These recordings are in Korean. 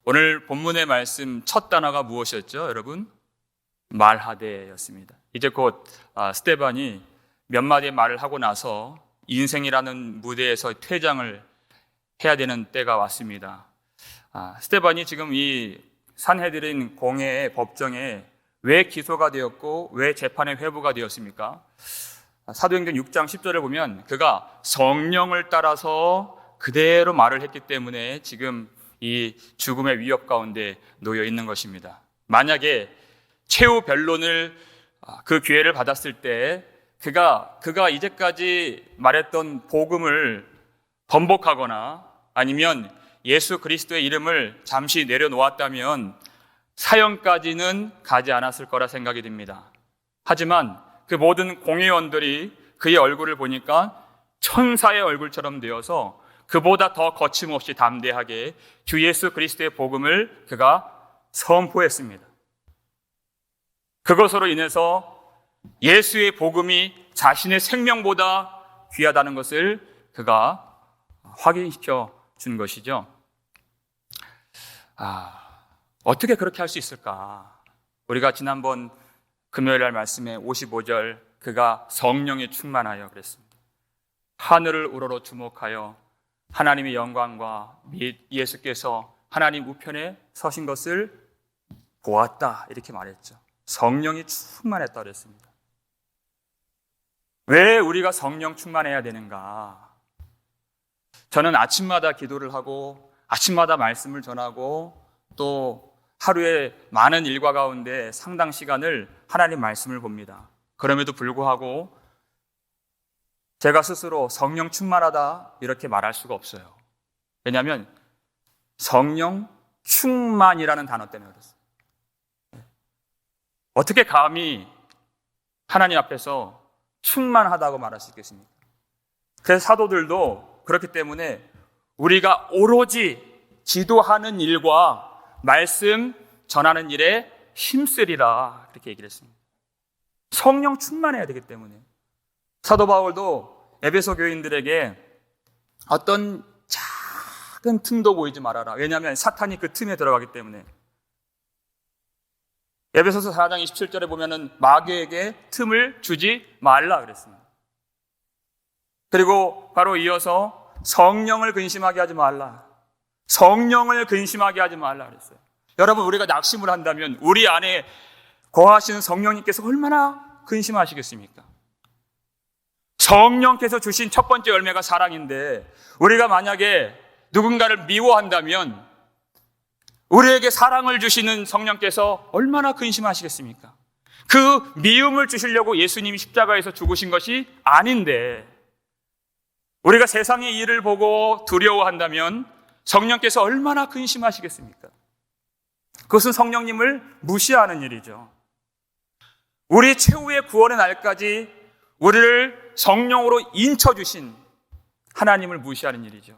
오늘 본문의 말씀 첫 단어가 무엇이었죠, 여러분? 말하되였습니다. 이제 곧 스데반이 몇 마디의 말을 하고 나서 인생이라는 무대에서 퇴장을 해야 되는 때가 왔습니다. 스데반이 지금 이 산헤드린 공회의 법정에 왜 기소가 되었고 왜 재판에 회부가 되었습니까? 사도행전 6장 10절을 보면 그가 성령을 따라서 그대로 말을 했기 때문에 지금 이 죽음의 위협 가운데 놓여 있는 것입니다. 만약에 최후 변론을 그 기회를 받았을 때 그가 이제까지 말했던 복음을 번복하거나 아니면 예수 그리스도의 이름을 잠시 내려놓았다면 사형까지는 가지 않았을 거라 생각이 듭니다. 하지만 그 모든 공회원들이 그의 얼굴을 보니까 천사의 얼굴처럼 되어서 그보다 더 거침없이 담대하게 주 예수 그리스도의 복음을 그가 선포했습니다. 그것으로 인해서 예수의 복음이 자신의 생명보다 귀하다는 것을 그가 확인시켜 준 것이죠. 어떻게 그렇게 할 수 있을까? 우리가 지난번 금요일 날 말씀에 55절 그가 성령에 충만하여 그랬습니다. 하늘을 우러러 주목하여 하나님의 영광과 및 예수께서 하나님 우편에 서신 것을 보았다 이렇게 말했죠. 성령이 충만했다 그랬습니다. 왜 우리가 성령 충만해야 되는가? 저는 아침마다 기도를 하고 아침마다 말씀을 전하고 또 하루에 많은 일과 가운데 상당 시간을 하나님 말씀을 봅니다. 그럼에도 불구하고 제가 스스로 성령 충만하다 이렇게 말할 수가 없어요. 왜냐하면 성령 충만이라는 단어 때문에 그렇습니다. 어떻게 감히 하나님 앞에서 충만하다고 말할 수 있겠습니까? 그래서 사도들도 그렇기 때문에 우리가 오로지 기도하는 일과 말씀 전하는 일에 힘쓰리라 그렇게 얘기를 했습니다. 성령 충만해야 되기 때문에 사도 바울도 에베소 교인들에게 어떤 작은 틈도 보이지 말아라. 왜냐하면 사탄이 그 틈에 들어가기 때문에. 에베소서 4장 27절에 보면은 마귀에게 틈을 주지 말라 그랬습니다. 그리고 바로 이어서 성령을 근심하게 하지 말라. 성령을 근심하게 하지 말라 그랬어요. 여러분, 우리가 낙심을 한다면 우리 안에 거하시는 성령님께서 얼마나 근심하시겠습니까? 성령께서 주신 첫 번째 열매가 사랑인데 우리가 만약에 누군가를 미워한다면 우리에게 사랑을 주시는 성령께서 얼마나 근심하시겠습니까? 그 미움을 주시려고 예수님이 십자가에서 죽으신 것이 아닌데 우리가 세상의 일을 보고 두려워한다면 성령께서 얼마나 근심하시겠습니까? 그것은 성령님을 무시하는 일이죠. 우리 최후의 구원의 날까지 우리를 성령으로 인쳐주신 하나님을 무시하는 일이죠.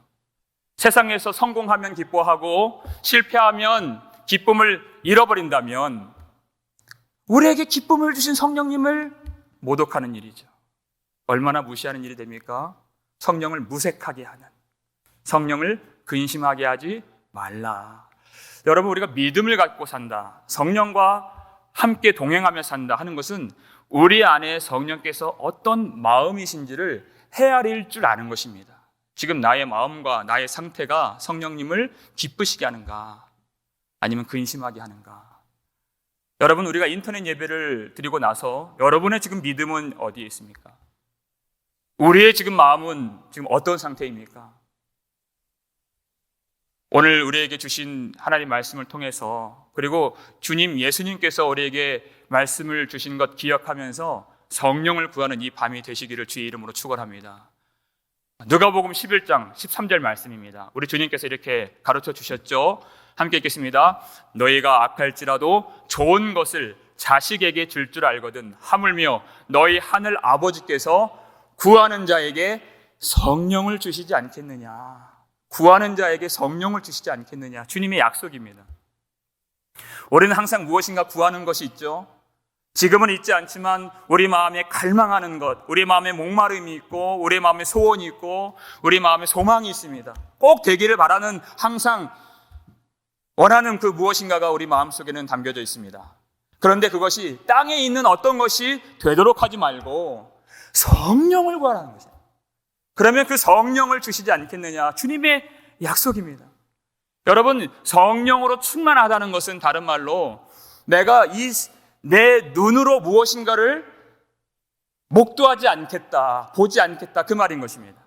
세상에서 성공하면 기뻐하고 실패하면 기쁨을 잃어버린다면 우리에게 기쁨을 주신 성령님을 모독하는 일이죠. 얼마나 무시하는 일이 됩니까? 성령을 무색하게 하는, 성령을 근심하게 하지 말라. 여러분, 우리가 믿음을 갖고 산다, 성령과 함께 동행하며 산다 하는 것은 우리 안에 성령께서 어떤 마음이신지를 헤아릴 줄 아는 것입니다. 지금 나의 마음과 나의 상태가 성령님을 기쁘시게 하는가 아니면 근심하게 하는가? 여러분, 우리가 인터넷 예배를 드리고 나서 여러분의 지금 믿음은 어디에 있습니까? 우리의 지금 마음은 지금 어떤 상태입니까? 오늘 우리에게 주신 하나님 말씀을 통해서 그리고 주님 예수님께서 우리에게 말씀을 주신 것 기억하면서 성령을 구하는 이 밤이 되시기를 주의 이름으로 축원합니다. 누가복음 11장 13절 말씀입니다. 우리 주님께서 이렇게 가르쳐 주셨죠. 함께 읽겠습니다. 너희가 악할지라도 좋은 것을 자식에게 줄 줄 알거든 하물며 너희 하늘 아버지께서 구하는 자에게 성령을 주시지 않겠느냐. 구하는 자에게 성령을 주시지 않겠느냐. 주님의 약속입니다. 우리는 항상 무엇인가 구하는 것이 있죠. 지금은 있지 않지만 우리 마음에 갈망하는 것, 우리 마음에 목마름이 있고 우리 마음에 소원이 있고 우리 마음에 소망이 있습니다. 꼭 되기를 바라는 항상 원하는 그 무엇인가가 우리 마음속에는 담겨져 있습니다. 그런데 그것이 땅에 있는 어떤 것이 되도록 하지 말고 성령을 구하라는 것이에요. 그러면 그 성령을 주시지 않겠느냐? 주님의 약속입니다. 여러분, 성령으로 충만하다는 것은 다른 말로 내가 내 눈으로 무엇인가를 목도하지 않겠다, 보지 않겠다, 그 말인 것입니다.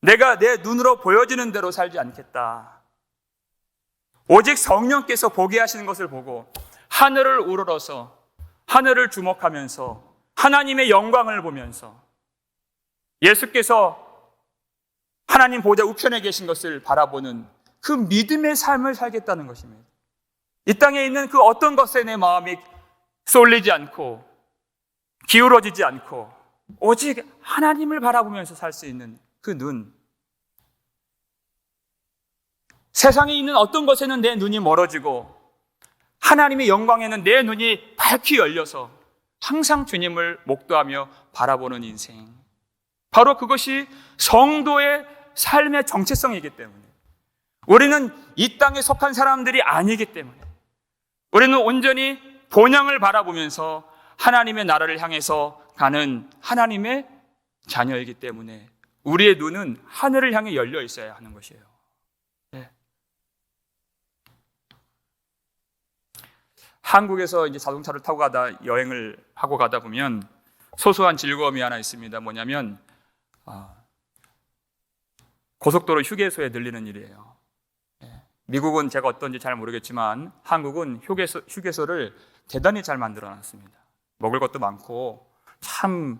내가 내 눈으로 보여지는 대로 살지 않겠다. 오직 성령께서 보게 하시는 것을 보고 하늘을 우러러서 하늘을 주목하면서 하나님의 영광을 보면서 예수께서 하나님 보좌 우편에 계신 것을 바라보는 그 믿음의 삶을 살겠다는 것입니다. 이 땅에 있는 그 어떤 것에 내 마음이 쏠리지 않고 기울어지지 않고 오직 하나님을 바라보면서 살 수 있는 그 눈. 세상에 있는 어떤 것에는 내 눈이 멀어지고 하나님의 영광에는 내 눈이 밝히 열려서 항상 주님을 목도하며 바라보는 인생. 바로 그것이 성도의 삶의 정체성이기 때문에 우리는 이 땅에 속한 사람들이 아니기 때문에 우리는 온전히 본향을 바라보면서 하나님의 나라를 향해서 가는 하나님의 자녀이기 때문에 우리의 눈은 하늘을 향해 열려 있어야 하는 것이에요. 네. 한국에서 이제 자동차를 타고 여행을 하고 가다 보면 소소한 즐거움이 하나 있습니다. 뭐냐면 고속도로 휴게소에 들리는 일이에요. 미국은 제가 어떤지 잘 모르겠지만 한국은 휴게소를 대단히 잘 만들어놨습니다. 먹을 것도 많고 참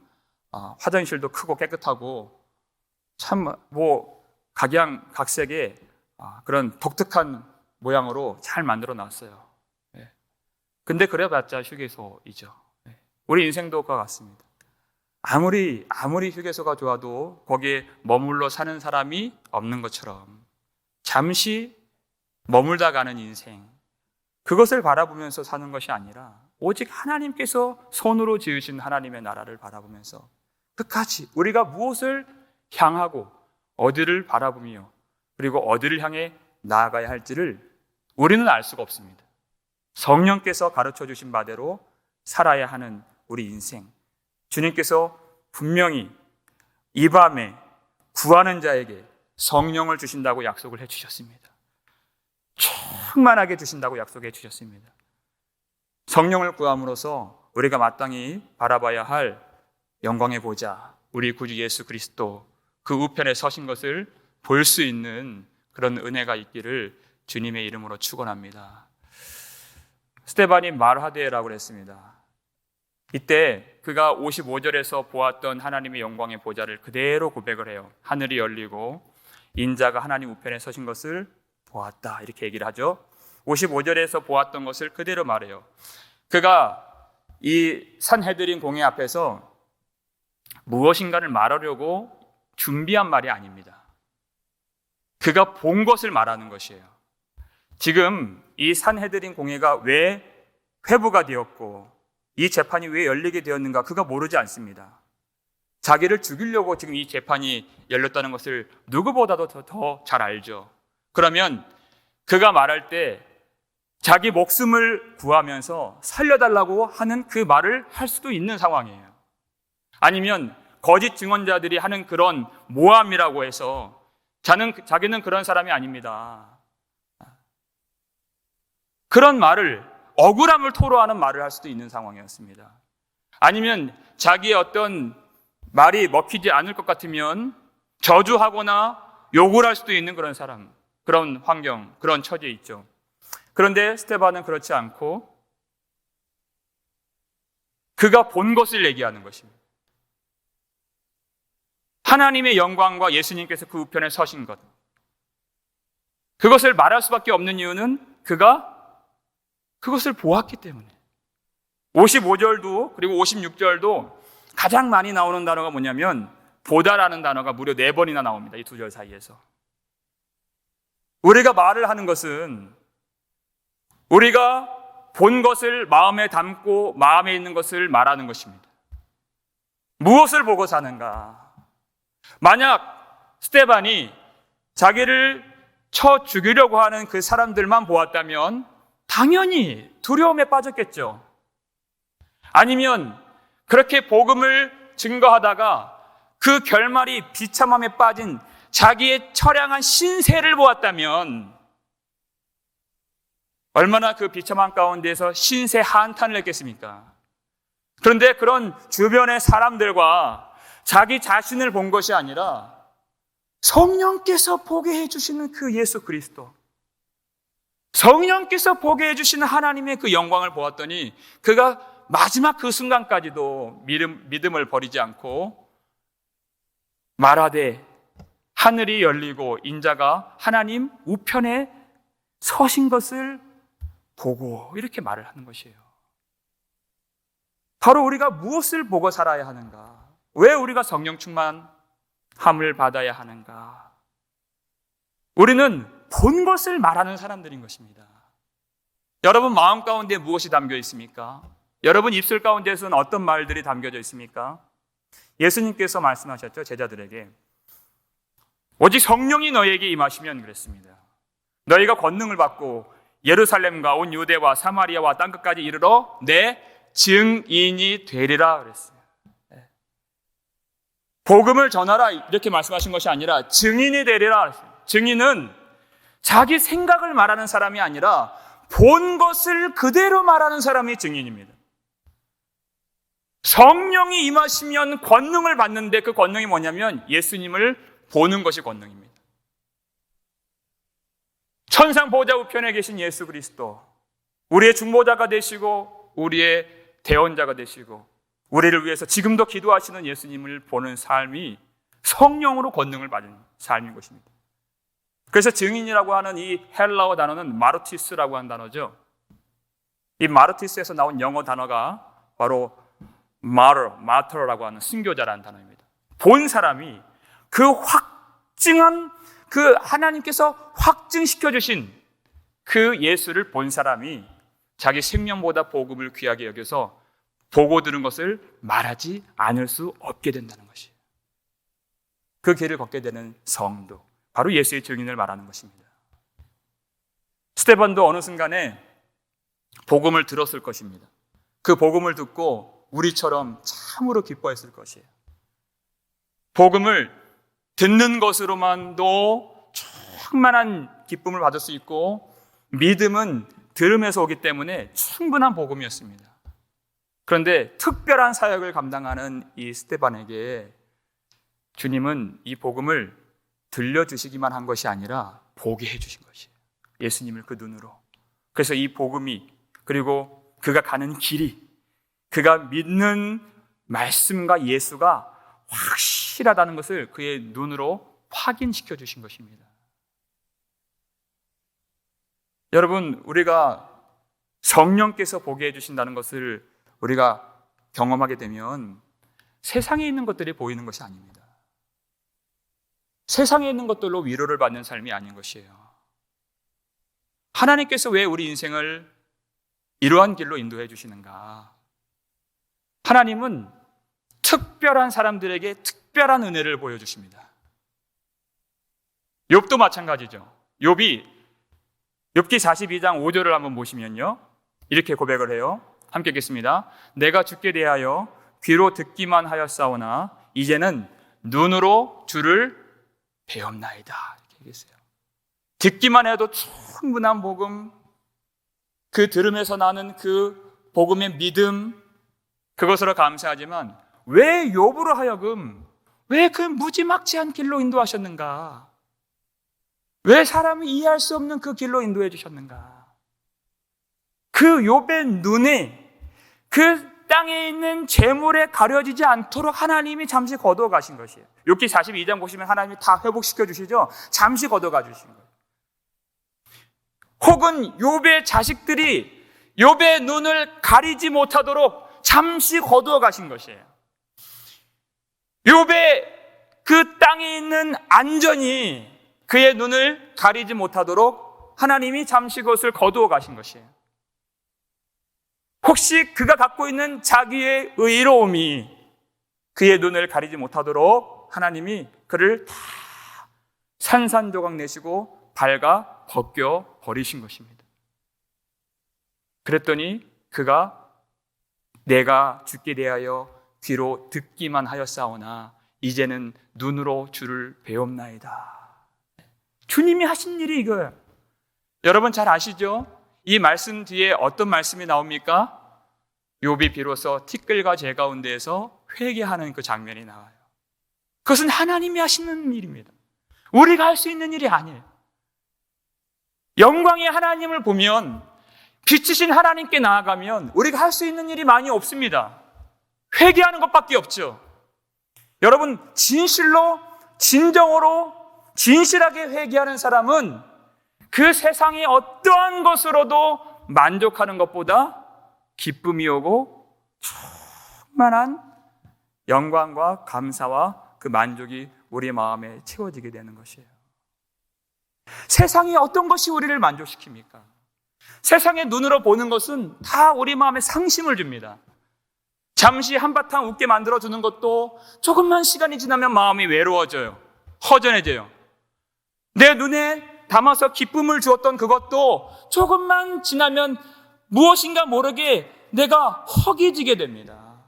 화장실도 크고 깨끗하고 참 각양각색의 그런 독특한 모양으로 잘 만들어놨어요. 근데 그래봤자 휴게소이죠. 우리 인생도 그와 같습니다. 아무리 휴게소가 좋아도 거기에 머물러 사는 사람이 없는 것처럼 잠시 머물다 가는 인생, 그것을 바라보면서 사는 것이 아니라 오직 하나님께서 손으로 지으신 하나님의 나라를 바라보면서 끝까지 우리가 무엇을 향하고 어디를 바라보며 그리고 어디를 향해 나아가야 할지를 우리는 알 수가 없습니다. 성령께서 가르쳐 주신 바대로 살아야 하는 우리 인생, 주님께서 분명히 이 밤에 구하는 자에게 성령을 주신다고 약속을 해주셨습니다. 충만하게 주신다고 약속해 주셨습니다. 성령을 구함으로써 우리가 마땅히 바라봐야 할 영광의 보좌, 우리 구주 예수 그리스도 그 우편에 서신 것을 볼 수 있는 그런 은혜가 있기를 주님의 이름으로 축원합니다. 스데반이 말하되라고 그랬습니다. 이때 그가 55절에서 보았던 하나님의 영광의 보좌를 그대로 고백을 해요. 하늘이 열리고 인자가 하나님 우편에 서신 것을 보았다, 이렇게 얘기를 하죠. 55절에서 보았던 것을 그대로 말해요. 그가 이 산헤드린 공회 앞에서 무엇인가를 말하려고 준비한 말이 아닙니다. 그가 본 것을 말하는 것이에요. 지금 이 산헤드린 공회가 왜 회부가 되었고 이 재판이 왜 열리게 되었는가 그가 모르지 않습니다. 자기를 죽이려고 지금 이 재판이 열렸다는 것을 누구보다도 더 잘 알죠. 그러면 그가 말할 때 자기 목숨을 구하면서 살려달라고 하는 그 말을 할 수도 있는 상황이에요. 아니면 거짓 증언자들이 하는 그런 모함이라고 해서 자기는 그런 사람이 아닙니다. 그런 말을, 억울함을 토로하는 말을 할 수도 있는 상황이었습니다. 아니면 자기의 어떤 말이 먹히지 않을 것 같으면 저주하거나 욕을 할 수도 있는 그런 사람, 그런 환경, 그런 처지에 있죠. 그런데 스데반은 그렇지 않고 그가 본 것을 얘기하는 것입니다. 하나님의 영광과 예수님께서 그 우편에 서신 것, 그것을 말할 수밖에 없는 이유는 그가 그것을 보았기 때문에. 55절도 그리고 56절도 가장 많이 나오는 단어가 뭐냐면 보다라는 단어가 무려 4번이나 나옵니다. 이 두 절 사이에서. 우리가 말을 하는 것은 우리가 본 것을 마음에 담고 마음에 있는 것을 말하는 것입니다. 무엇을 보고 사는가? 만약 스데반이 자기를 쳐 죽이려고 하는 그 사람들만 보았다면 당연히 두려움에 빠졌겠죠. 아니면 그렇게 복음을 증거하다가 그 결말이 비참함에 빠진 자기의 처량한 신세를 보았다면 얼마나 그 비참한 가운데서 신세 한탄을 했겠습니까? 그런데 그런 주변의 사람들과 자기 자신을 본 것이 아니라 성령께서 보게 해주시는 그 예수 그리스도, 성령께서 보게 해주시는 하나님의 그 영광을 보았더니 그가 마지막 그 순간까지도 믿음을 버리지 않고 말하되 하늘이 열리고 인자가 하나님 우편에 서신 것을 보고, 이렇게 말을 하는 것이에요. 바로 우리가 무엇을 보고 살아야 하는가? 왜 우리가 성령 충만함을 받아야 하는가? 우리는 본 것을 말하는 사람들인 것입니다. 여러분 마음 가운데 무엇이 담겨 있습니까? 여러분 입술 가운데서는 어떤 말들이 담겨져 있습니까? 예수님께서 말씀하셨죠, 제자들에게. 오직 성령이 너희에게 임하시면 그랬습니다. 너희가 권능을 받고 예루살렘과 온 유대와 사마리아와 땅끝까지 이르러 내 증인이 되리라 그랬어요. 복음을 전하라 이렇게 말씀하신 것이 아니라 증인이 되리라 그랬어요. 증인은 자기 생각을 말하는 사람이 아니라 본 것을 그대로 말하는 사람이 증인입니다. 성령이 임하시면 권능을 받는데 그 권능이 뭐냐면 예수님을 보는 것이 권능입니다. 천상 보좌 우편에 계신 예수 그리스도, 우리의 중보자가 되시고 우리의 대언자가 되시고 우리를 위해서 지금도 기도하시는 예수님을 보는 삶이 성령으로 권능을 받은 삶인 것입니다. 그래서 증인이라고 하는 이 헬라어 단어는 마르티스라고 하는 단어죠. 이 마르티스에서 나온 영어 단어가 바로 마터라고 하는 순교자라는 단어입니다. 본 사람이 그 확증한 그 하나님께서 확증시켜 주신 그 예수를 본 사람이 자기 생명보다 복음을 귀하게 여겨서 보고 들은 것을 말하지 않을 수 없게 된다는 것이에요. 그 길을 걷게 되는 성도, 바로 예수의 증인을 말하는 것입니다. 스데반도 어느 순간에 복음을 들었을 것입니다. 그 복음을 듣고 우리처럼 참으로 기뻐했을 것이에요. 복음을 듣는 것으로만도 충만한 기쁨을 받을 수 있고 믿음은 들음에서 오기 때문에 충분한 복음이었습니다. 그런데 특별한 사역을 감당하는 이 스데반에게 주님은 이 복음을 들려주시기만 한 것이 아니라 보게 해주신 것이에요. 예수님을 그 눈으로. 그래서 이 복음이, 그리고 그가 가는 길이, 그가 믿는 말씀과 예수가 확실하다는 것을 그의 눈으로 확인시켜 주신 것입니다. 여러분, 우리가 성령께서 보게 해주신다는 것을 우리가 경험하게 되면 세상에 있는 것들이 보이는 것이 아닙니다. 세상에 있는 것들로 위로를 받는 삶이 아닌 것이에요. 하나님께서 왜 우리 인생을 이러한 길로 인도해 주시는가? 하나님은 특별한 사람들에게 특별한 은혜를 보여주십니다. 욥도 마찬가지죠. 욥기 42장 5절을 한번 보시면요, 이렇게 고백을 해요. 함께 읽겠습니다. 내가 주께 대하여 귀로 듣기만 하였사오나 이제는 눈으로 주를 배옵나이다. 이렇게 얘기했어요. 듣기만 해도 충분한 복음, 그 들음에서 나는 그 복음의 믿음, 그것으로 감사하지만 왜 욥으로 하여금 왜 그 무지막지한 길로 인도하셨는가? 왜 사람이 이해할 수 없는 그 길로 인도해 주셨는가? 그 욥의 눈에 그 땅에 있는 재물에 가려지지 않도록 하나님이 잠시 거두어 가신 것이에요. 욥기 42장 보시면 하나님이 다 회복시켜 주시죠. 잠시 거두어 주신 거예요. 혹은 욥의 자식들이 욥의 눈을 가리지 못하도록 잠시 거두어 가신 것이에요. 욥의 그 땅에 있는 안전이 그의 눈을 가리지 못하도록 하나님이 잠시 그것을 거두어 가신 것이에요. 혹시 그가 갖고 있는 자기의 의로움이 그의 눈을 가리지 못하도록 하나님이 그를 다 산산조각 내시고 발가 벗겨 버리신 것입니다. 그랬더니 그가 내가 주께 대하여 귀로 듣기만 하였사오나 이제는 눈으로 주를 배옵나이다. 주님이 하신 일이 이거예요. 여러분 잘 아시죠? 이 말씀 뒤에 어떤 말씀이 나옵니까? 욥이 비로소 티끌과 재 가운데에서 회개하는 그 장면이 나와요. 그것은 하나님이 하시는 일입니다. 우리가 할 수 있는 일이 아니에요. 영광의 하나님을 보면, 빛이신 하나님께 나아가면 우리가 할 수 있는 일이 많이 없습니다. 회개하는 것밖에 없죠. 여러분, 진실로, 진정으로, 진실하게 회개하는 사람은 그 세상의 어떠한 것으로도 만족하는 것보다 기쁨이 오고 충만한 영광과 감사와 그 만족이 우리 마음에 채워지게 되는 것이에요. 세상이 어떤 것이 우리를 만족시킵니까? 세상의 눈으로 보는 것은 다 우리 마음에 상심을 줍니다. 잠시 한바탕 웃게 만들어주는 것도 조금만 시간이 지나면 마음이 외로워져요. 허전해져요. 내 눈에 담아서 기쁨을 주었던 그것도 조금만 지나면 무엇인가 모르게 내가 허기지게 됩니다.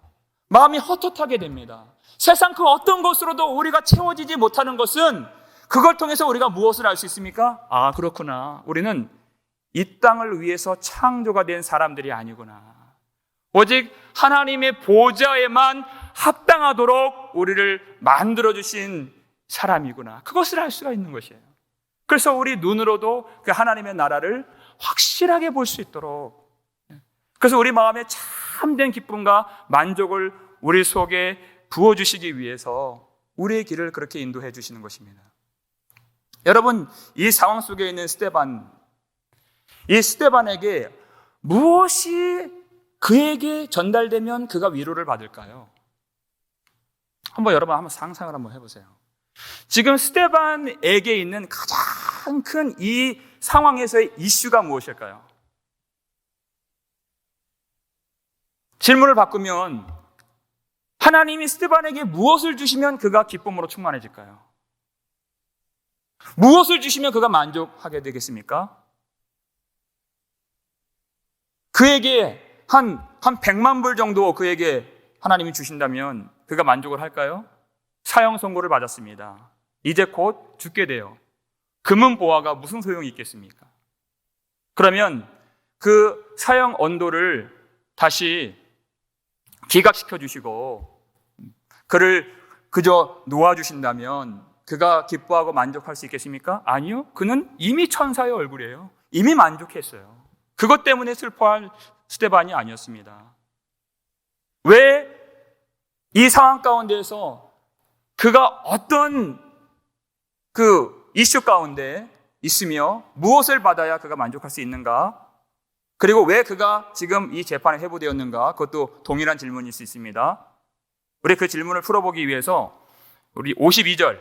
마음이 헛헛하게 됩니다. 세상 그 어떤 것으로도 우리가 채워지지 못하는 것은 그걸 통해서 우리가 무엇을 알 수 있습니까? 아, 그렇구나. 우리는 이 땅을 위해서 창조가 된 사람들이 아니구나. 오직 하나님의 보좌에만 합당하도록 우리를 만들어주신 사람이구나. 그것을 알 수가 있는 것이에요. 그래서 우리 눈으로도 그 하나님의 나라를 확실하게 볼 수 있도록, 그래서 우리 마음에 참된 기쁨과 만족을 우리 속에 부어주시기 위해서 우리의 길을 그렇게 인도해 주시는 것입니다. 여러분, 이 상황 속에 있는 스데반, 이 스데반에게 무엇이 그에게 전달되면 그가 위로를 받을까요? 여러분 한번 상상을 한번 해보세요. 지금 스데반에게 있는 가장 큰 이 상황에서의 이슈가 무엇일까요? 질문을 바꾸면 하나님이 스데반에게 무엇을 주시면 그가 기쁨으로 충만해질까요? 무엇을 주시면 그가 만족하게 되겠습니까? 그에게 한 100만 불 정도 그에게 하나님이 주신다면 그가 만족을 할까요? 사형 선고를 받았습니다. 이제 곧 죽게 돼요. 금은 보화가 무슨 소용이 있겠습니까? 그러면 그 사형 언도를 다시 기각시켜 주시고 그를 그저 놓아주신다면 그가 기뻐하고 만족할 수 있겠습니까? 아니요. 그는 이미 천사의 얼굴이에요. 이미 만족했어요. 그것 때문에 슬퍼할 스데반이 아니었습니다. 왜 이 상황 가운데에서 그가 어떤 그 이슈 가운데 있으며 무엇을 받아야 그가 만족할 수 있는가? 그리고 왜 그가 지금 이 재판에 회부되었는가? 그것도 동일한 질문일 수 있습니다. 우리 그 질문을 풀어보기 위해서 우리 52절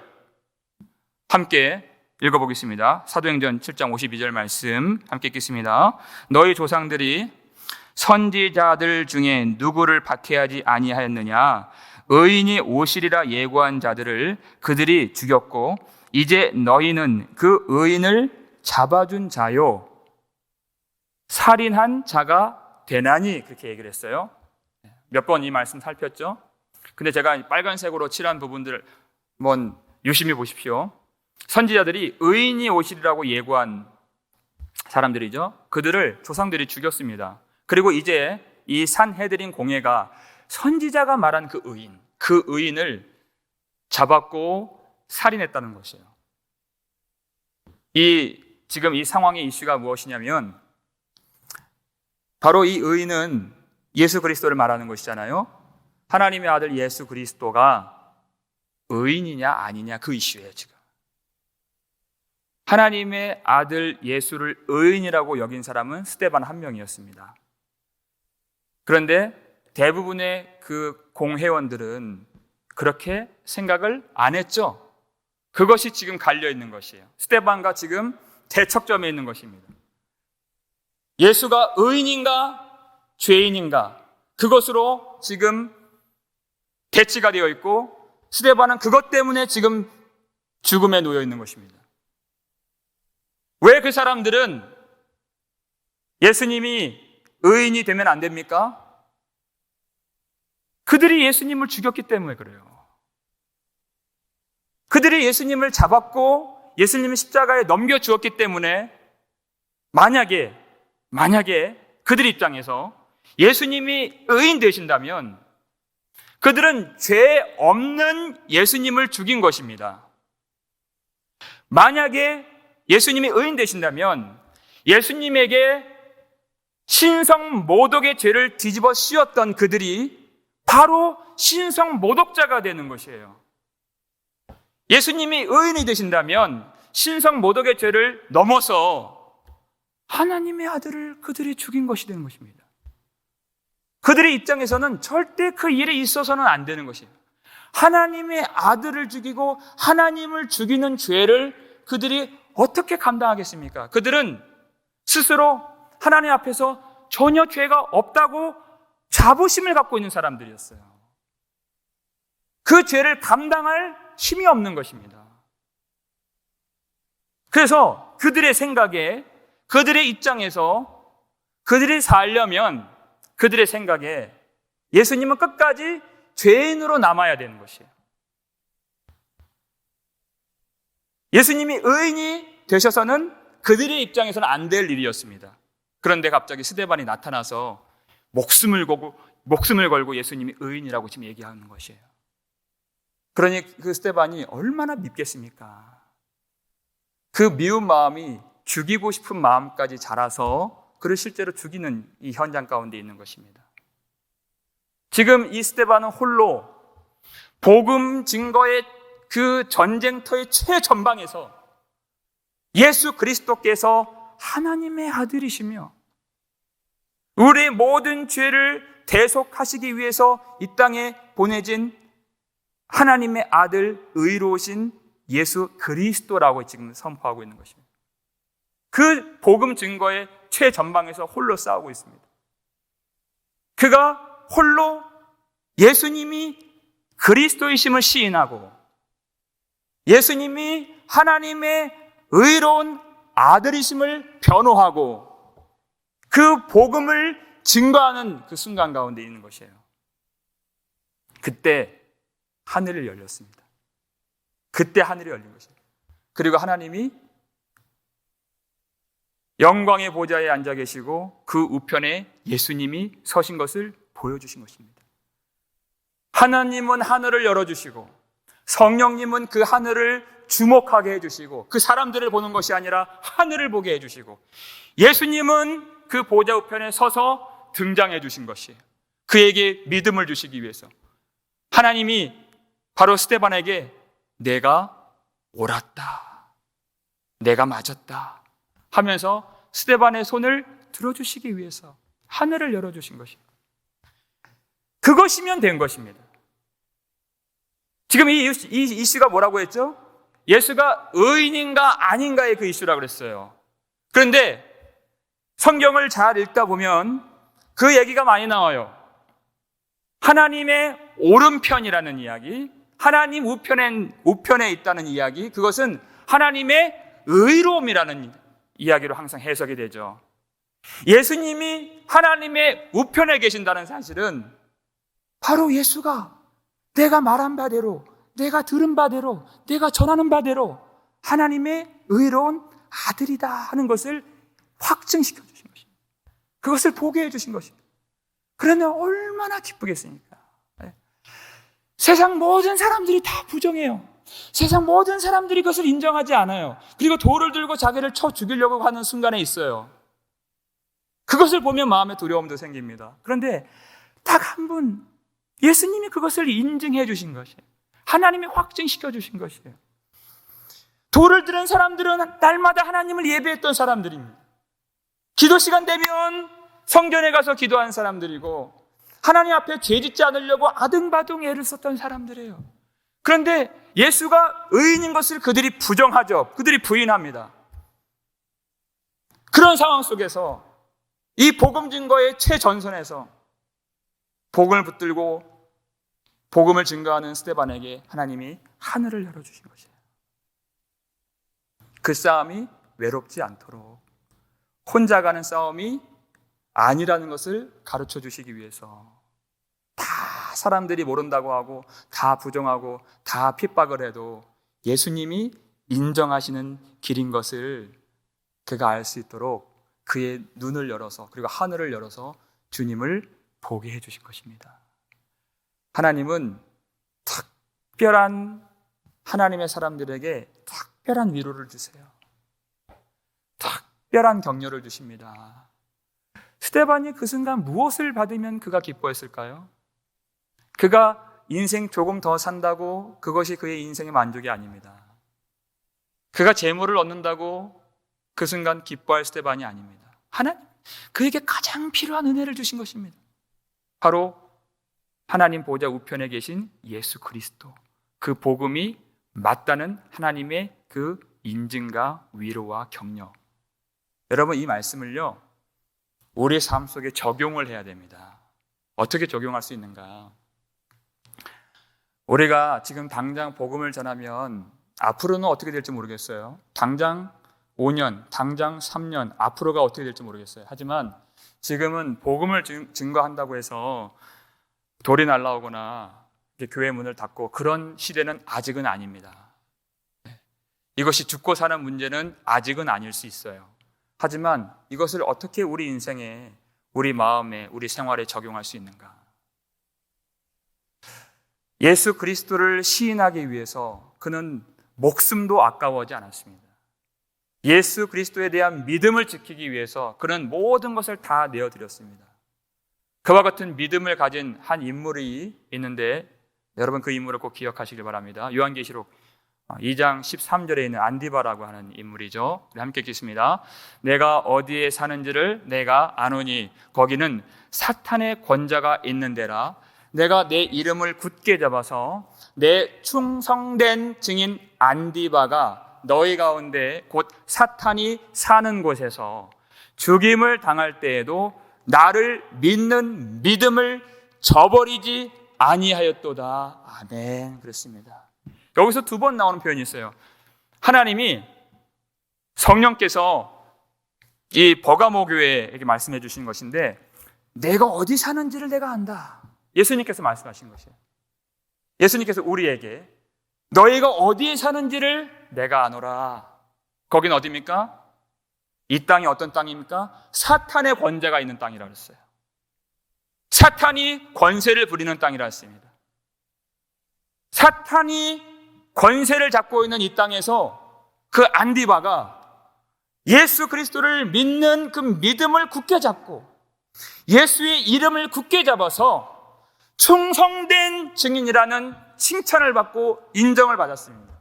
함께 읽어보겠습니다. 사도행전 7장 52절 말씀 함께 읽겠습니다. 너희 조상들이 선지자들 중에 누구를 박해하지 아니하였느냐? 의인이 오시리라 예고한 자들을 그들이 죽였고 이제 너희는 그 의인을 잡아준 자요 살인한 자가 되나니, 그렇게 얘기를 했어요. 몇 번 이 말씀 살폈죠? 근데 제가 빨간색으로 칠한 부분들을 한번 유심히 보십시오. 선지자들이 의인이 오시리라고 예고한 사람들이죠. 그들을 조상들이 죽였습니다. 그리고 이제 이 산헤드린 공회가 선지자가 말한 그 의인을 잡았고 살인했다는 것이에요. 지금 이 상황의 이슈가 무엇이냐면 바로 이 의인은 예수 그리스도를 말하는 것이잖아요. 하나님의 아들 예수 그리스도가 의인이냐 아니냐 그 이슈예요. 지금 하나님의 아들 예수를 의인이라고 여긴 사람은 스데반 한 명이었습니다. 그런데 대부분의 그 공회원들은 그렇게 생각을 안 했죠. 그것이 지금 갈려 있는 것이에요. 스데반과 지금 대척점에 있는 것입니다. 예수가 의인인가 죄인인가, 그것으로 지금 대치가 되어 있고 스데반은 그것 때문에 지금 죽음에 놓여 있는 것입니다. 왜 그 사람들은 예수님이 의인이 되면 안 됩니까? 그들이 예수님을 죽였기 때문에 그래요. 그들이 예수님을 잡았고 예수님을 십자가에 넘겨주었기 때문에 만약에 그들 입장에서 예수님이 의인 되신다면 그들은 죄 없는 예수님을 죽인 것입니다. 만약에 예수님이 의인 되신다면 예수님에게 신성 모독의 죄를 뒤집어 씌웠던 그들이 바로 신성 모독자가 되는 것이에요. 예수님이 의인이 되신다면 신성 모독의 죄를 넘어서 하나님의 아들을 그들이 죽인 것이 되는 것입니다. 그들의 입장에서는 절대 그 일이 있어서는 안 되는 것이에요. 하나님의 아들을 죽이고 하나님을 죽이는 죄를 그들이 어떻게 감당하겠습니까? 그들은 스스로 하나님 앞에서 전혀 죄가 없다고 자부심을 갖고 있는 사람들이었어요. 그 죄를 감당할 힘이 없는 것입니다. 그래서 그들의 생각에, 그들의 입장에서 그들이 살려면 그들의 생각에 예수님은 끝까지 죄인으로 남아야 되는 것이에요. 예수님이 의인이 되셔서는 그들의 입장에서는 안 될 일이었습니다. 그런데 갑자기 스데반이 나타나서 목숨을 걸고 예수님이 의인이라고 지금 얘기하는 것이에요. 그러니 그 스데반이 얼마나 밉겠습니까? 그 미운 마음이 죽이고 싶은 마음까지 자라서 그를 실제로 죽이는 이 현장 가운데 있는 것입니다. 지금 이 스데반은 홀로 복음 증거의 그 전쟁터의 최전방에서 예수 그리스도께서 하나님의 아들이시며 우리의 모든 죄를 대속하시기 위해서 이 땅에 보내진 하나님의 아들 의로우신 예수 그리스도라고 지금 선포하고 있는 것입니다. 그 복음 증거의 최전방에서 홀로 싸우고 있습니다. 그가 홀로 예수님이 그리스도이심을 시인하고 예수님이 하나님의 의로운 아들이심을 변호하고 그 복음을 증거하는 그 순간 가운데 있는 것이에요. 그때 하늘이 열렸습니다. 그때 하늘이 열린 것이에요. 그리고 하나님이 영광의 보좌에 앉아 계시고 그 우편에 예수님이 서신 것을 보여주신 것입니다. 하나님은 하늘을 열어주시고 성령님은 그 하늘을 주목하게 해주시고 그 사람들을 보는 것이 아니라 하늘을 보게 해주시고 예수님은 그 보좌 우편에 서서 등장해 주신 것이에요. 그에게 믿음을 주시기 위해서 하나님이 바로 스데반에게 내가 옳았다, 내가 맞았다 하면서 스데반의 손을 들어주시기 위해서 하늘을 열어주신 것입니다. 그것이면 된 것입니다. 지금 이 이슈가 뭐라고 했죠? 예수가 의인인가 아닌가의 그 이슈라고 그랬어요. 그런데 성경을 잘 읽다 보면 그 얘기가 많이 나와요. 하나님의 오른편이라는 이야기, 하나님 우편에 있다는 이야기, 그것은 하나님의 의로움이라는 이야기로 항상 해석이 되죠. 예수님이 하나님의 우편에 계신다는 사실은 바로 예수가 내가 말한 바대로, 내가 들은 바대로, 내가 전하는 바대로 하나님의 의로운 아들이다 하는 것을 확증시켜 주신 것입니다. 그것을 보게 해주신 것입니다. 그러면 얼마나 기쁘겠습니까? 세상 모든 사람들이 다 부정해요. 세상 모든 사람들이 그것을 인정하지 않아요. 그리고 돌을 들고 자기를 쳐 죽이려고 하는 순간에 있어요. 그것을 보면 마음에 두려움도 생깁니다. 그런데 딱 한 분, 예수님이 그것을 인증해 주신 것이에요. 하나님이 확증시켜 주신 것이에요. 돌을 들은 사람들은 날마다 하나님을 예배했던 사람들입니다. 기도 시간 되면 성전에 가서 기도한 사람들이고 하나님 앞에 죄짓지 않으려고 아등바등 애를 썼던 사람들이에요. 그런데 예수가 의인인 것을 그들이 부정하죠. 그들이 부인합니다. 그런 상황 속에서 이 복음 증거의 최전선에서 복음을 붙들고 복음을 증거하는 스데반에게 하나님이 하늘을 열어주신 것이에요. 그 싸움이 외롭지 않도록 혼자 가는 싸움이 아니라는 것을 가르쳐 주시기 위해서 다 사람들이 모른다고 하고 다 부정하고 다 핍박을 해도 예수님이 인정하시는 길인 것을 그가 알 수 있도록 그의 눈을 열어서 그리고 하늘을 열어서 주님을 보게 해주신 것입니다. 하나님은 특별한 하나님의 사람들에게 특별한 위로를 주세요. 특별한 격려를 주십니다. 스데반이 그 순간 무엇을 받으면 그가 기뻐했을까요? 그가 인생 조금 더 산다고 그것이 그의 인생의 만족이 아닙니다. 그가 재물을 얻는다고 그 순간 기뻐할 스데반이 아닙니다. 하나님, 그에게 가장 필요한 은혜를 주신 것입니다. 바로 하나님 보좌 우편에 계신 예수 그리스도, 그 복음이 맞다는 하나님의 그 인증과 위로와 격려. 여러분, 이 말씀을요, 우리의 삶 속에 적용을 해야 됩니다. 어떻게 적용할 수 있는가? 우리가 지금 당장 복음을 전하면 앞으로는 어떻게 될지 모르겠어요. 당장 5년, 당장 3년, 앞으로가 어떻게 될지 모르겠어요. 하지만 지금은 복음을 증거한다고 해서 돌이 날아오거나 교회 문을 닫고 그런 시대는 아직은 아닙니다. 이것이 죽고 사는 문제는 아직은 아닐 수 있어요. 하지만 이것을 어떻게 우리 인생에, 우리 마음에, 우리 생활에 적용할 수 있는가? 예수 그리스도를 시인하기 위해서 그는 목숨도 아까워하지 않았습니다. 예수 그리스도에 대한 믿음을 지키기 위해서 그는 모든 것을 다 내어드렸습니다. 그와 같은 믿음을 가진 한 인물이 있는데 여러분 그 인물을 꼭 기억하시길 바랍니다. 요한계시록 2장 13절에 있는 안디바라고 하는 인물이죠. 함께 읽겠습니다. 내가 어디에 사는지를 내가 아노니 거기는 사탄의 권자가 있는 데라. 내가 내 이름을 굳게 잡아서 내 충성된 증인 안디바가 너희 가운데 곧 사탄이 사는 곳에서 죽임을 당할 때에도 나를 믿는 믿음을 저버리지 아니하였도다. 아멘. 그렇습니다. 여기서 두 번 나오는 표현이 있어요. 하나님이 성령께서 이 버가모 교회에게 말씀해 주신 것인데 내가 어디 사는지를 내가 안다. 예수님께서 말씀하신 것이에요. 예수님께서 우리에게 너희가 어디에 사는지를 내가 아노라. 거긴 어디입니까? 이 땅이 어떤 땅입니까? 사탄의 권세가 있는 땅이라고 했어요. 사탄이 권세를 부리는 땅이라 했습니다. 사탄이 권세를 잡고 있는 이 땅에서 그 안디바가 예수 그리스도를 믿는 그 믿음을 굳게 잡고 예수의 이름을 굳게 잡아서 충성된 증인이라는 칭찬을 받고 인정을 받았습니다.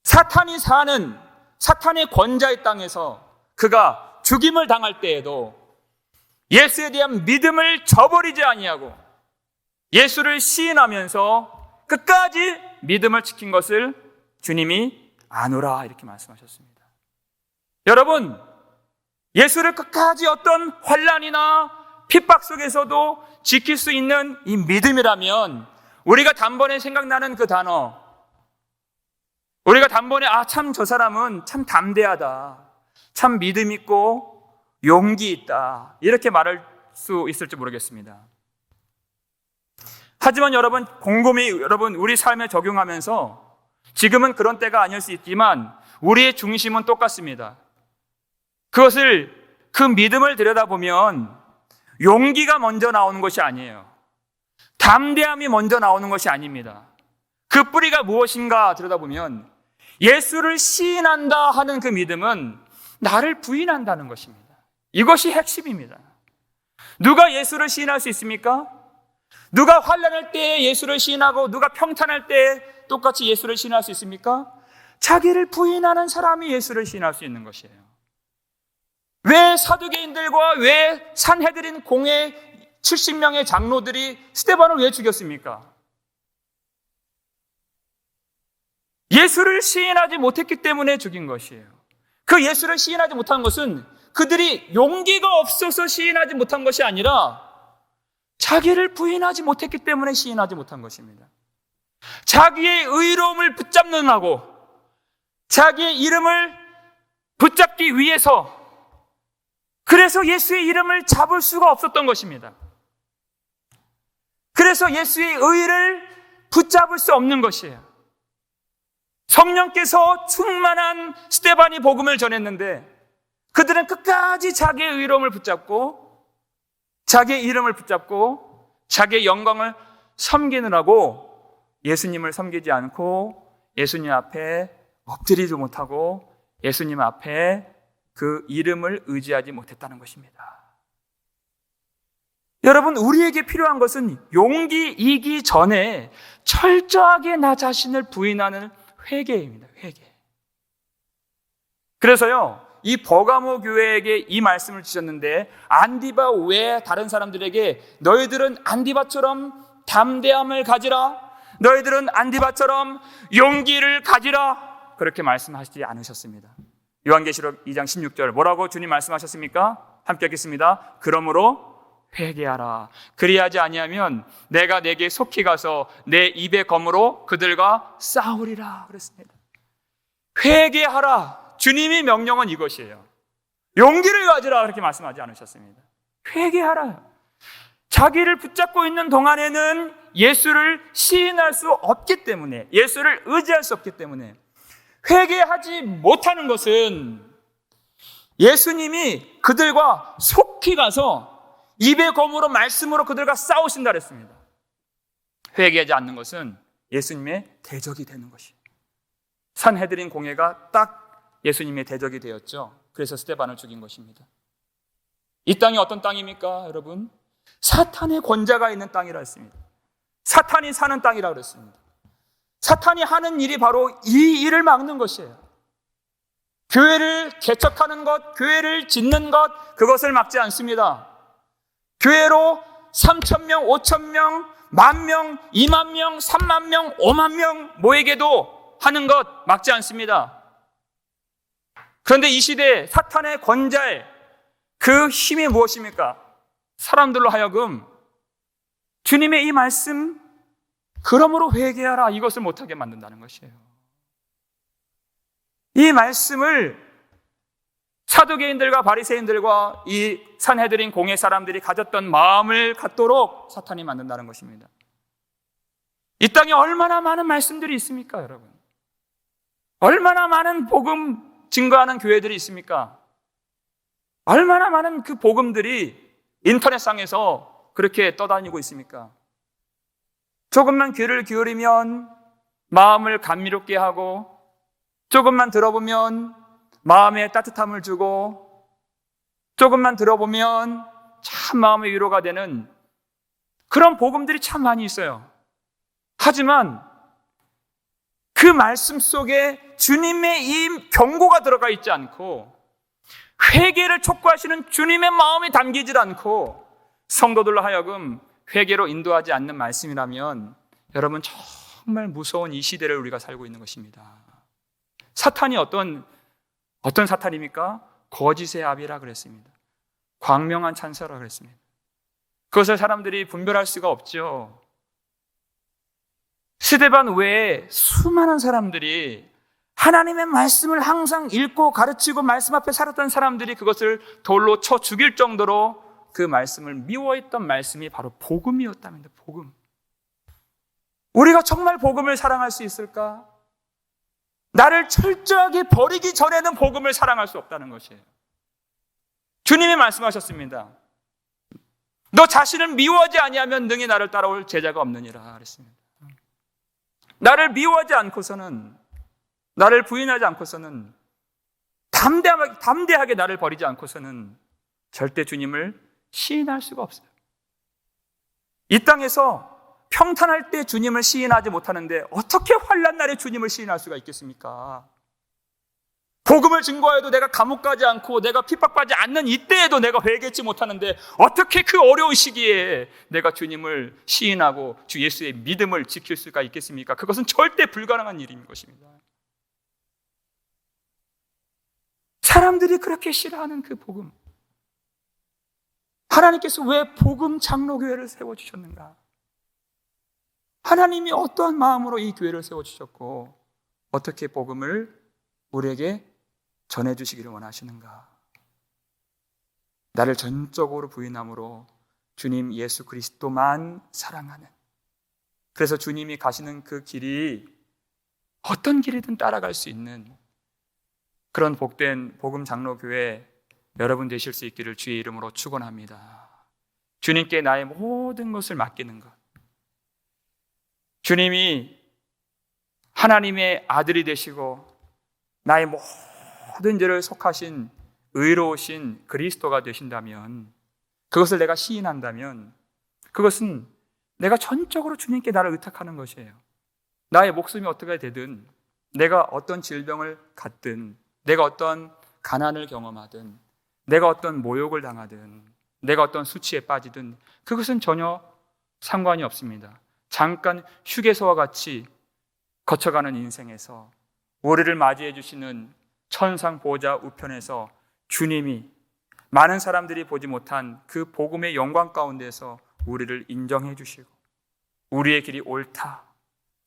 사탄이 사는 사탄의 권자의 땅에서 그가 죽임을 당할 때에도 예수에 대한 믿음을 저버리지 아니하고 예수를 시인하면서 끝까지 믿음을 지킨 것을 주님이 아노라 이렇게 말씀하셨습니다. 여러분, 예수를 끝까지 어떤 환난이나 핍박 속에서도 지킬 수 있는 이 믿음이라면 우리가 단번에 생각나는 그 단어, 우리가 단번에 참 저 사람은 참 담대하다, 참 믿음 있고 용기 있다 이렇게 말할 수 있을지 모르겠습니다. 하지만 여러분 곰곰이 여러분 우리 삶에 적용하면서 지금은 그런 때가 아닐 수 있지만 우리의 중심은 똑같습니다. 그것을 그 믿음을 들여다보면 용기가 먼저 나오는 것이 아니에요. 담대함이 먼저 나오는 것이 아닙니다. 그 뿌리가 무엇인가 들여다보면 예수를 시인한다 하는 그 믿음은 나를 부인한다는 것입니다. 이것이 핵심입니다. 누가 예수를 시인할 수 있습니까? 누가 환난할 때 예수를 시인하고 누가 평탄할 때 똑같이 예수를 시인할 수 있습니까? 자기를 부인하는 사람이 예수를 시인할 수 있는 것이에요. 왜 사두개인들과 왜 산헤드린 공회 70명의 장로들이 스데반을 왜 죽였습니까? 예수를 시인하지 못했기 때문에 죽인 것이에요. 그 예수를 시인하지 못한 것은 그들이 용기가 없어서 시인하지 못한 것이 아니라 자기를 부인하지 못했기 때문에 시인하지 못한 것입니다. 자기의 의로움을 붙잡는 하고 자기의 이름을 붙잡기 위해서, 그래서 예수의 이름을 잡을 수가 없었던 것입니다. 그래서 예수의 의를 붙잡을 수 없는 것이에요. 성령께서 충만한 스데반이 복음을 전했는데 그들은 끝까지 자기의 의로움을 붙잡고 자기의 이름을 붙잡고 자기의 영광을 섬기느라고 예수님을 섬기지 않고 예수님 앞에 엎드리지 못하고 예수님 앞에 그 이름을 의지하지 못했다는 것입니다. 여러분, 우리에게 필요한 것은 용기이기 전에 철저하게 나 자신을 부인하는 회개입니다. 회개. 그래서요, 이 버가모 교회에게 이 말씀을 주셨는데, 안디바 외에 다른 사람들에게 너희들은 안디바처럼 담대함을 가지라, 너희들은 안디바처럼 용기를 가지라, 그렇게 말씀하시지 않으셨습니다. 요한계시록 2장 16절 뭐라고 주님 말씀하셨습니까? 함께 읽겠습니다. 그러므로 회개하라. 그리하지 아니하면 내가 내게 속히 가서 내 입의 검으로 그들과 싸우리라 그랬습니다. 회개하라. 주님의 명령은 이것이에요. 용기를 가지라 그렇게 말씀하지 않으셨습니다. 회개하라. 자기를 붙잡고 있는 동안에는 예수를 시인할 수 없기 때문에, 예수를 의지할 수 없기 때문에, 회개하지 못하는 것은 예수님이 그들과 속히 가서 입의 검으로 말씀으로 그들과 싸우신다 그랬습니다. 회개하지 않는 것은 예수님의 대적이 되는 것이에요. 산헤드린 공회가 딱 예수님의 대적이 되었죠. 그래서 스데반을 죽인 것입니다. 이 땅이 어떤 땅입니까, 여러분? 사탄의 권자가 있는 땅이라 했습니다. 사탄이 사는 땅이라 그랬습니다. 사탄이 하는 일이 바로 이 일을 막는 것이에요. 교회를 개척하는 것, 교회를 짓는 것, 그것을 막지 않습니다. 교회로 3,000명, 5,000명, 10,000명, 20,000명, 30,000명, 50,000명 모이게도 하는 것 막지 않습니다. 그런데 이 시대에 사탄의 권자의 그 힘이 무엇입니까? 사람들로 하여금 주님의 이 말씀, 그러므로 회개하라, 이것을 못하게 만든다는 것이에요. 이 말씀을 사두개인들과 바리새인들과 이 산헤드린 공회 사람들이 가졌던 마음을 갖도록 사탄이 만든다는 것입니다. 이 땅에 얼마나 많은 말씀들이 있습니까, 여러분? 얼마나 많은 복음 증거하는 교회들이 있습니까? 얼마나 많은 그 복음들이 인터넷상에서 그렇게 떠다니고 있습니까? 조금만 귀를 기울이면 마음을 감미롭게 하고, 조금만 들어보면 마음에 따뜻함을 주고, 조금만 들어보면 참 마음의 위로가 되는 그런 복음들이 참 많이 있어요. 하지만 그 말씀 속에 주님의 이 경고가 들어가 있지 않고, 회개를 촉구하시는 주님의 마음이 담기질 않고, 성도들로 하여금 회개로 인도하지 않는 말씀이라면 여러분, 정말 무서운 이 시대를 우리가 살고 있는 것입니다. 사탄이 어떤 사탄입니까? 거짓의 아비라 그랬습니다. 광명한 찬사라 그랬습니다. 그것을 사람들이 분별할 수가 없죠. 스데반 외에 수많은 사람들이 하나님의 말씀을 항상 읽고 가르치고 말씀 앞에 살았던 사람들이 그것을 돌로 쳐 죽일 정도로 그 말씀을 미워했던 말씀이 바로 복음이었답니다. 복음. 우리가 정말 복음을 사랑할 수 있을까? 나를 철저하게 버리기 전에는 복음을 사랑할 수 없다는 것이에요. 주님이 말씀하셨습니다. 너 자신을 미워하지 아니하면 능히 나를 따라올 제자가 없느니라 그랬습니다. 나를 미워하지 않고서는, 나를 부인하지 않고서는, 담대하게 나를 버리지 않고서는 절대 주님을 시인할 수가 없어요. 이 땅에서 평탄할 때 주님을 시인하지 못하는데 어떻게 환난 날에 주님을 시인할 수가 있겠습니까? 복음을 증거해도 내가 감옥 가지 않고 내가 핍박받지 않는 이때에도 내가 회개치 못하는데 어떻게 그 어려운 시기에 내가 주님을 시인하고 주 예수의 믿음을 지킬 수가 있겠습니까? 그것은 절대 불가능한 일인 것입니다. 사람들이 그렇게 싫어하는 그 복음, 하나님께서 왜 복음 장로교회를 세워주셨는가? 하나님이 어떠한 마음으로 이 교회를 세워주셨고 어떻게 복음을 우리에게 전해주시기를 원하시는가? 나를 전적으로 부인함으로 주님 예수 그리스도만 사랑하는, 그래서 주님이 가시는 그 길이 어떤 길이든 따라갈 수 있는 그런 복된 복음 장로교회 여러분 되실 수 있기를 주의 이름으로 축원합니다. 주님께 나의 모든 것을 맡기는 것, 주님이 하나님의 아들이 되시고 나의 모든 죄를 속하신 의로우신 그리스도가 되신다면, 그것을 내가 시인한다면, 그것은 내가 전적으로 주님께 나를 의탁하는 것이에요. 나의 목숨이 어떻게 되든, 내가 어떤 질병을 갖든, 내가 어떤 가난을 경험하든, 내가 어떤 모욕을 당하든, 내가 어떤 수치에 빠지든 그것은 전혀 상관이 없습니다. 잠깐 휴게소와 같이 거쳐가는 인생에서 우리를 맞이해 주시는 천상 보좌 우편에서 주님이 많은 사람들이 보지 못한 그 복음의 영광 가운데서 우리를 인정해 주시고, 우리의 길이 옳다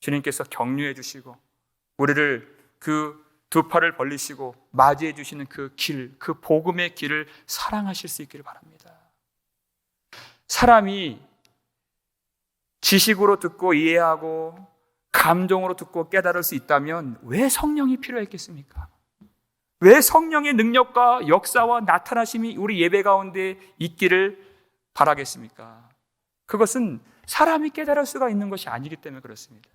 주님께서 격려해 주시고, 우리를 그 두 팔을 벌리시고 맞이해 주시는 그 길, 그 복음의 길을 사랑하실 수 있기를 바랍니다. 사람이 지식으로 듣고 이해하고 감정으로 듣고 깨달을 수 있다면 왜 성령이 필요했겠습니까? 왜 성령의 능력과 역사와 나타나심이 우리 예배 가운데 있기를 바라겠습니까? 그것은 사람이 깨달을 수가 있는 것이 아니기 때문에 그렇습니다.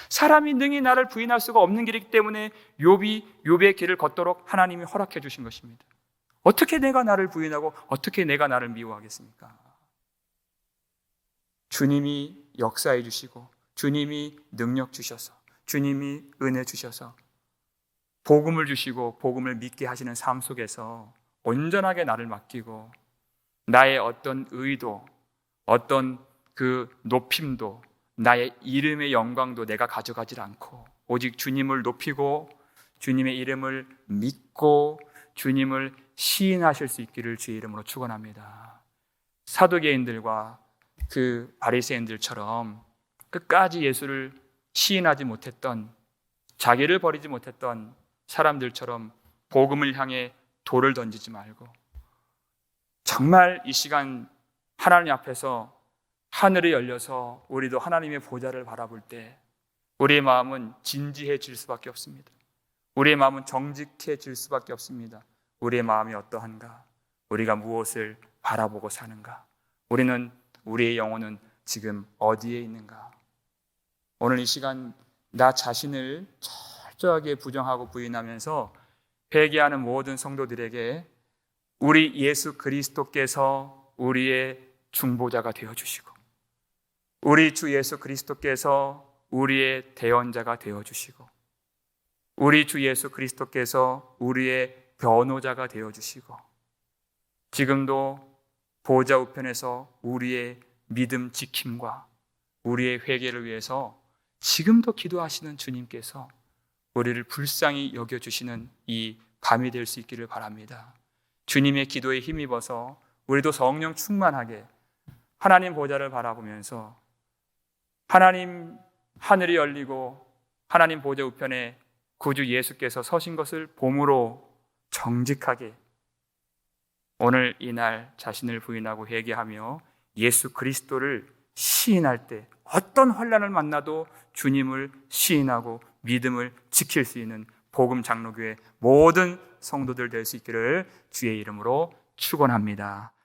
사람이 능히 나를 부인할 수가 없는 길이기 때문에 욥의 길을 걷도록 하나님이 허락해 주신 것입니다. 어떻게 내가 나를 부인하고 어떻게 내가 나를 미워하겠습니까? 주님이 역사해 주시고, 주님이 능력 주셔서, 주님이 은혜 주셔서 복음을 주시고 복음을 믿게 하시는 삶 속에서 온전하게 나를 맡기고, 나의 어떤 의도, 어떤 그 높임도, 나의 이름의 영광도 내가 가져가지 않고 오직 주님을 높이고 주님의 이름을 믿고 주님을 시인하실 수 있기를 주의 이름으로 축원합니다. 사두개인들과 그 바리새인들처럼 끝까지 예수를 시인하지 못했던, 자기를 버리지 못했던 사람들처럼 복음을 향해 돌을 던지지 말고, 정말 이 시간 하나님 앞에서 하늘이 열려서 우리도 하나님의 보좌를 바라볼 때 우리의 마음은 진지해질 수밖에 없습니다. 우리의 마음은 정직해질 수밖에 없습니다. 우리의 마음이 어떠한가? 우리가 무엇을 바라보고 사는가? 우리의 영혼은 지금 어디에 있는가? 오늘 이 시간 나 자신을 철저하게 부정하고 부인하면서 회개하는 모든 성도들에게 우리 예수 그리스도께서 우리의 중보자가 되어주시고, 우리 주 예수 그리스도께서 우리의 대언자가 되어주시고, 우리 주 예수 그리스도께서 우리의 변호자가 되어주시고, 지금도 보좌 우편에서 우리의 믿음 지킴과 우리의 회개를 위해서 지금도 기도하시는 주님께서 우리를 불쌍히 여겨주시는 이 밤이 될 수 있기를 바랍니다. 주님의 기도에 힘입어서 우리도 성령 충만하게 하나님 보좌를 바라보면서 하나님 하늘이 열리고 하나님 보좌 우편에 구주 예수께서 서신 것을 봄으로 정직하게 오늘 이날 자신을 부인하고 회개하며 예수 그리스도를 시인할 때 어떤 환난을 만나도 주님을 시인하고 믿음을 지킬 수 있는 복음 장로교회 모든 성도들 될 수 있기를 주의 이름으로 축원합니다.